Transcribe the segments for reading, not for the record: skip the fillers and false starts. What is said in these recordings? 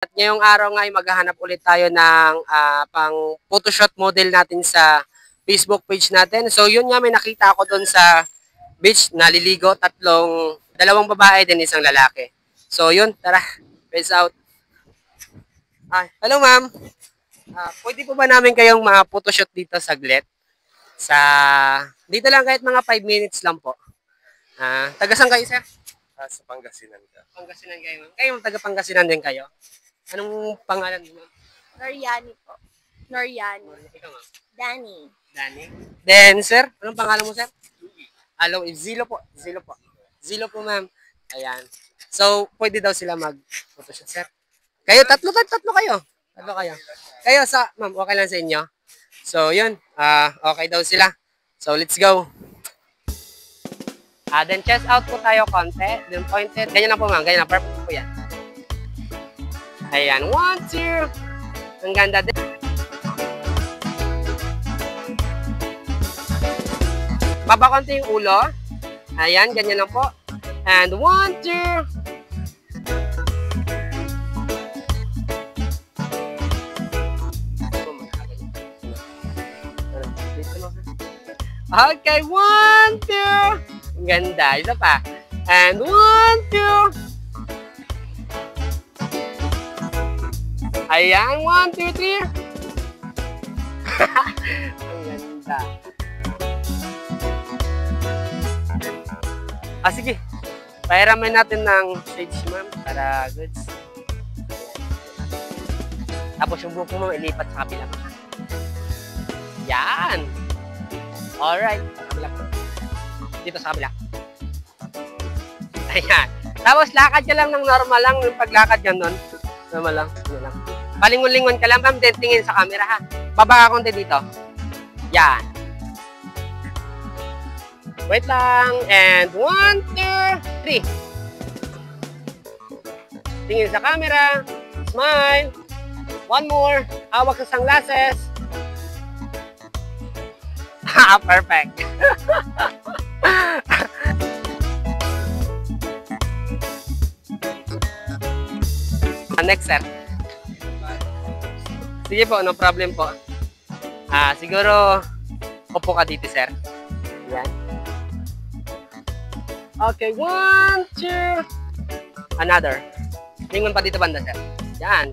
At ngayong araw nga ay maghahanap ulit tayo ng pang photoshoot model natin sa Facebook page natin. So yun nga, may nakita ako doon sa beach, naliligo, dalawang babae din, isang lalaki. So yun, tara, peace out. Hello ma'am. Pwede po ba namin kayong ma-photoshoot dito saglit? Dito lang kahit mga 5 minutes lang po. Taga saan kayo, sir? Sa Pangasinan ka. Pangasinan kayo, ma'am. Kayo taga Pangasinan din kayo? Anong pangalan mo, ma'am? Noriani po. Noriani. Ikaw, ma'am? Danny. Danny. Then, sir, anong pangalan mo, sir? Hello, Zilo po. Zilo po. Zilo po, ma'am. Ayan. So, pwede daw sila mag-photoshoot, sir. Kayo, tatlo kayo. Tatlo kayo. Kayo, ma'am, okay lang sa inyo? So, yun. Okay daw sila. So, let's go. Then, chest out po tayo konti. Then, pointed. Ganyan na po, ma'am. Ganyan na. Perfect po yan. Ayan. 1, 2. Ang ganda din. Baba konti yung ulo. Ayan. Ganyan lang po. And 1, 2. Okay. 1, 2. Ang ganda. Isa pa. And 1, 2. Ayan, 1, 2, 3. Ang ganda. Sige. Pahiramin natin ng shades, ma'am, para goods. Tapos yung buhok mo, ilipat sa kabila. Yan. Alright. Kabila po. Dito sa kabila. Ayan. Tapos lakad ka lang ng normal lang. Yung paglakad ka nun. Normal lang. Ano lang. Palingon-lingon ka lang, ma'am. Then tingin sa camera, ha. Baba ka konti dito. Yan. Wait lang. And 1, 2, 3. Tingin sa camera. Smile. One more. Hawak sa sunglasses. Perfect. Next, sir. Sige po, no problem po. Siguro, upo ka dito, sir. Yan. Okay, 1, 2. Another. Lingon pa dito banda, sir. Yan.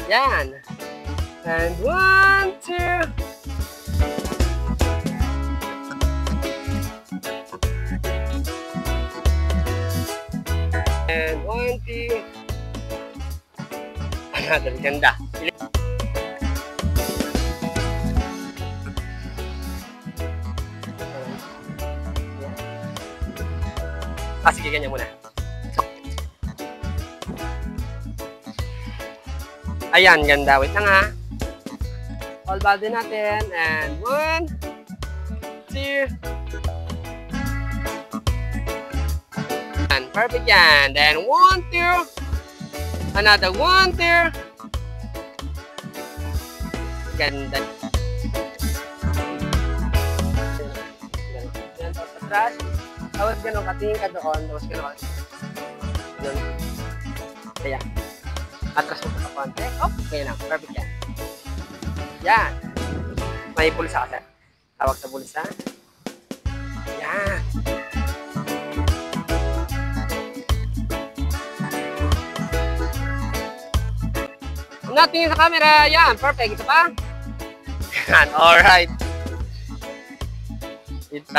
Yan. And 1, 2. And 1, 2. Another. Ganda. Sige, ganyan muna. Ayan, ganda. Wait lang, ha. All body natin. And 1, 2. And perfect yan. Then 1, 2. Another 1, 2. Ganda. Yan po sa trash. Tapos gano'n, katingin ka doon. Tapos gano'n. Yun. Kaya. Atras mo sa konti. Okay na. Perfect yan. Yan. May pulsa ka, sir. Tawag sa pulsa. Yan. Natingin sa camera. Yan. Perfect. Ito pa. Yan. Alright. Ito.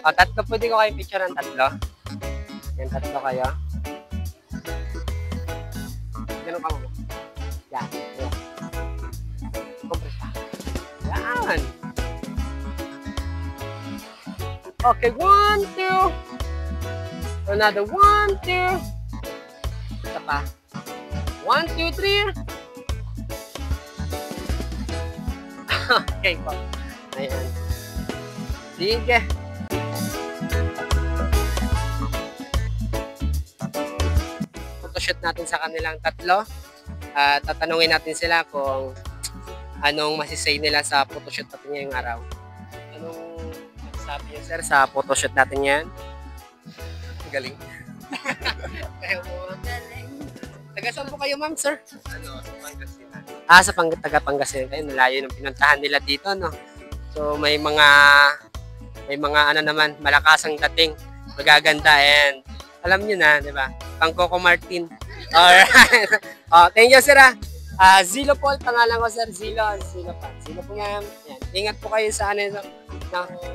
Tatlo. Pwede ko kayo picture ng tatlo. Yan, tatlo kayo. Ganun ka mo. Yan. Yan. Compress pa. Yan. Okay, 1, 2. Another 1, 2. Isa pa. 1, 2, 3. Okay po. Ayan. Sige. Photoshoot natin sa kanilang tatlo. Tatanungin natin sila kung Anong masisay nila sa photoshoot natin ngayong araw? Anong sabi niyo, sir, sa photoshoot natin yan? Galing. Kayo po, Galing. taga saan po kayo, ma'am, sir? Ano, sa Pangasinan. Sa taga Pangasinan kayo, malayo ng pinuntahan nila dito, no? So, may mga ano naman, malakasang dating, magaganda, and alam niyo na, di ba? Pang Coco Martin. Alright. Thank you, sir, Zilo po, pangalan ko, sir. Zilo po, ma'am. Yan. Ingat po kayo sa ano, no?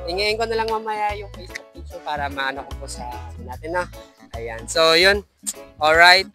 Ingayin ko na lang mamaya yung Facebook page para maano ko po sa natin, no? Ayan. So, yun. Alright.